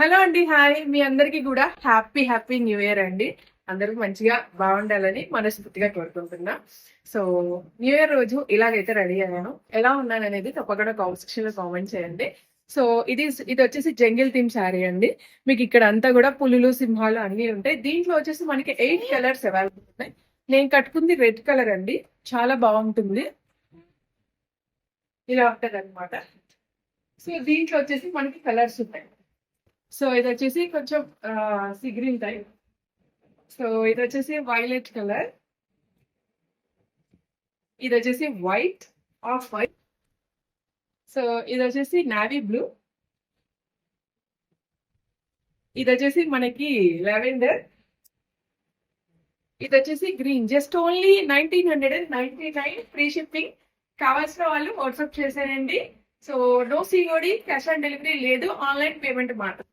Hello అండి. Hi. మీ అందరికీ కూడా హ్యాపీ న్యూ ఇయర్ అండి. అందరూ మంచిగా బాగుండాలని మనస్ఫూర్తిగా కోరుకుంటున్నా. సో, న్యూ ఇయర్ రోజు ఇలాగైతే రెడీ అయ్యాను. ఎలా ఉన్నాననేది తప్పకుండా కామెంట్ సెక్షన్‌లో కామెంట్ చేయండి. సో, ఇదొచ్చేసి జంగిల్ థీమ్ శారీ అండి. మీకిక్కడ అంతా కూడా పులులు, సింహాలు అన్నీ ఉంటాయి. దీంట్లో వచ్చేసి మనకి 8 కలర్స్ అవైలబుల్ ఉన్నాయి. నేను కట్టుకుంది రెడ్ కలర్ అండి. చాలా బాగుంటుంది. ఇలా ఉంటదనమాట. సో, దీంట్లో వచ్చేసి మనకి కలర్స్ ఉన్నాయి. సో ఇది వచ్చేసి కొంచెం సీ గ్రీన్ టైప్. సో ఇది వచ్చేసి వైలెట్ కలర్. ఇది వచ్చేసి వైట్, ఆఫ్ వైట్. సో ఇది వచ్చేసి నావీ బ్లూ. ఇది వచ్చేసి మనకి లెవెండర్. ఇది వచ్చేసి green. Just only 1999 free shipping. కావాల్సిన వాళ్ళు వాట్సాప్ చేశారండి. So no COD, cash on delivery లేదు, ఆన్లైన్ పేమెంట్ మాత్రం.